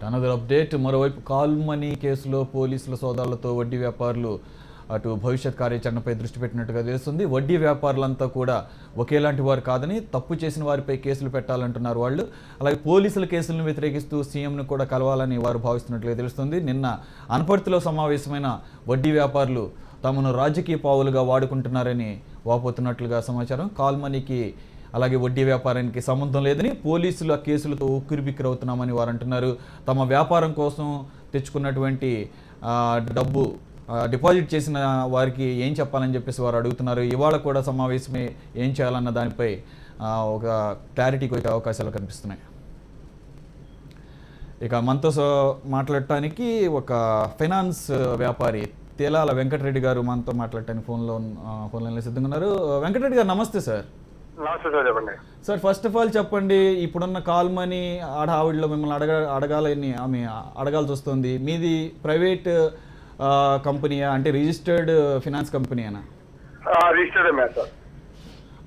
Another update. మరోవైపు call money కేసులో పోలీసుల సోదాలతో వడ్డీ వ్యాపారులు అటు భవిష్యత్ కార్యాచరణపై దృష్టి పెట్టినట్టుగా తెలుస్తుంది. వడ్డీ వ్యాపారులంతా కూడా ఒకేలాంటి వారు కాదని, తప్పు చేసిన వారిపై కేసులు పెట్టాలంటున్నారు వాళ్ళు. అలాగే పోలీసుల కేసులను వ్యతిరేకిస్తూ సీఎంను కూడా కలవాలని వారు భావిస్తున్నట్లుగా తెలుస్తుంది. నిన్న అనపర్తిలో సమావేశమైన వడ్డీ వ్యాపారులు తమను రాజకీయ పావులుగా వాడుకుంటున్నారని వాపోతున్నట్లుగా సమాచారం. కాల్ మనీకి అలాగే వడ్డీ వ్యాపారానికి సంబంధం లేదని, పోలీసులు ఆ కేసులతో ఉక్కిరిబిక్కిరవుతున్నామని వారు అంటున్నారు. తమ వ్యాపారం కోసం తెచ్చుకున్నటువంటి డబ్బు డిపాజిట్ చేసిన వారికి ఏం చెప్పాలని చెప్పేసి వారు అడుగుతున్నారు. ఇవాళ కూడా సమావేశమే ఏం చేయాలన్న దానిపై ఒక క్లారిటీకి వచ్చే అవకాశాలు కనిపిస్తున్నాయి. ఇక మనతో మాట్లాడటానికి ఒక ఫైనాన్స్ వ్యాపారి తేలాల వెంకటరెడ్డి గారు మనతో మాట్లాడటానికి ఫోన్ లైన్లో సిద్ధంగా ఉన్నారు. వెంకటరెడ్డి గారు నమస్తే సార్. నమస్తే సార్, చెప్పండి సార్. ఫస్ట్ ఆఫ్ ఆల్ చెప్పండి, ఇప్పుడున్న కాల్ మనీ ఆవిడలో మిమ్మల్ని అడగాలని అడగాల్సి వస్తుంది. మీది ప్రైవేట్ కంపెనీయా, అంటే రిజిస్టర్డ్ ఫినాన్స్ కంపెనీనా? Registered sir.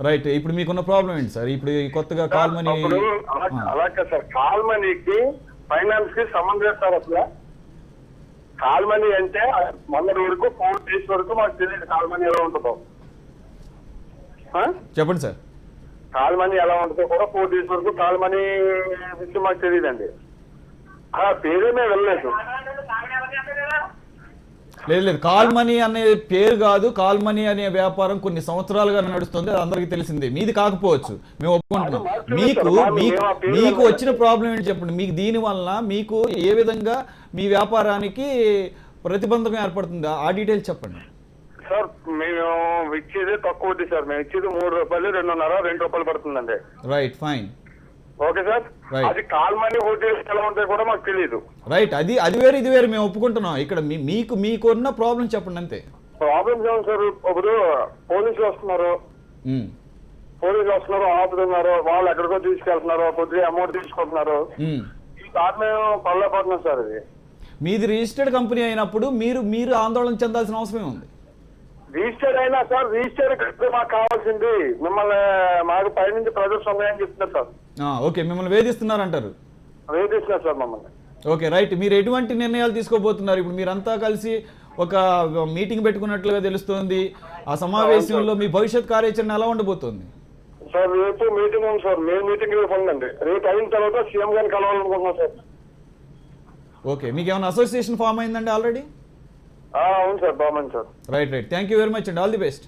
రైట్. ఇప్పుడు మీకున్న ప్రాబ్లం ఏంటి సార్? ఇప్పుడు కొత్తగా కాల్ మనీ అలాగే సార్, కాల్ మనీకి ఫైనాన్స్ కి సంబంధం లేదు సార్. అసలు కాల్ మనీ అంటే మొన్నటి వరకు 4 days వరకు మాకు తెలియదు కాల్ మనీ ఎలా ఉంటుందో. చెప్పండి సార్. కాల్ మనీ ఎలా ఉంటుందో కూడా 4 days వరకు కాల్ మనీ విషయం మాకు తెలియదండి. ఆ పేరే మేము వెళ్ళలేదు. లేదు, కాల్ మనీ అనే పేరు కాదు, కాల్ మనీ అనే వ్యాపారం కొన్ని సంవత్సరాలుగా నడుస్తుంది. అది అందరికీ తెలిసిందే. మీది కాకపోవచ్చు, మేము ఒప్పుకుంటున్నాం. మీకు వచ్చిన ప్రాబ్లం ఏంటి చెప్పండి. మీకు దీని వలన మీకు ఏ విధంగా మీ వ్యాపారానికి ప్రతిబంధకం ఏర్పడుతుందా ఆ డీటెయిల్స్ చెప్పండి సార్. మేము ఇచ్చేది తక్కువ వడ్డీ సార్. మేము ఇచ్చేది 3 రూపాయలు, 2.5, 2 రూపాయలు పడుతుందండి. Right, fine, okay sir. అది కాల్ మనీ వడ్డీ ఎలా ఉంటాయి కూడా మాకు తెలియదు. రైట్. అది వేరు, ఇది వేరు. మేము ఒప్పుకుంటున్నాం. ఇక్కడ మీకున్న ప్రాబ్లం చెప్పండి అంతే. ప్రాబ్లమ్స్ ఏమో సార్, ఇప్పుడు పోలీసులు వస్తున్నారు, ఆపుతున్నారు, వాళ్ళు ఎక్కడికో తీసుకెళ్తున్నారు, కొద్దిగా అమౌంట్ తీసుకుంటున్నారు. ఈ సార్ మేము పడలేకపోతున్నాం సార్. ఇది మీది రిజిస్టర్డ్ కంపెనీ అయినప్పుడు మీరు ఆందోళన చెందాల్సిన అవసరం ఉంది. రిజిస్టర్డ్ అయినా సార్, రిజిస్టర్డ్ మాకు కావాల్సింది. మిమ్మల్ని మాకు పైనుంచి ప్రజలు ఉన్నాయని చెప్తున్నారు సార్. ఓకే, మిమ్మల్ని వేధిస్తున్నారంటారు. వేధిస్తున్నారు సార్ మమ్మల్ని. Okay, right. మీరు ఎటువంటి నిర్ణయాలు తీసుకోబోతున్నారు? ఇప్పుడు మీరంతా కలిసి ఒక మీటింగ్ పెట్టుకున్నట్లుగా తెలుస్తోంది. ఆ సమావేశంలో మీ భవిష్యత్ కార్యాచరణ ఎలా ఉండబోతోంది? సార్ రేపు మీటింగ్ ఉంది సార్. మేము మీటింగ్ రేపు ఉందండి. రేపు అయిన తర్వాత సీఎం గారిని కలవాలనుకుంటున్నాం సార్. ఓకే, మీకు ఏమైనా అసోసియేషన్ ఫామ్ అయిందండి ఆల్రెడీ? అవును సార్, బాగుంది sir. Right. Thank you very much అండి. All the best.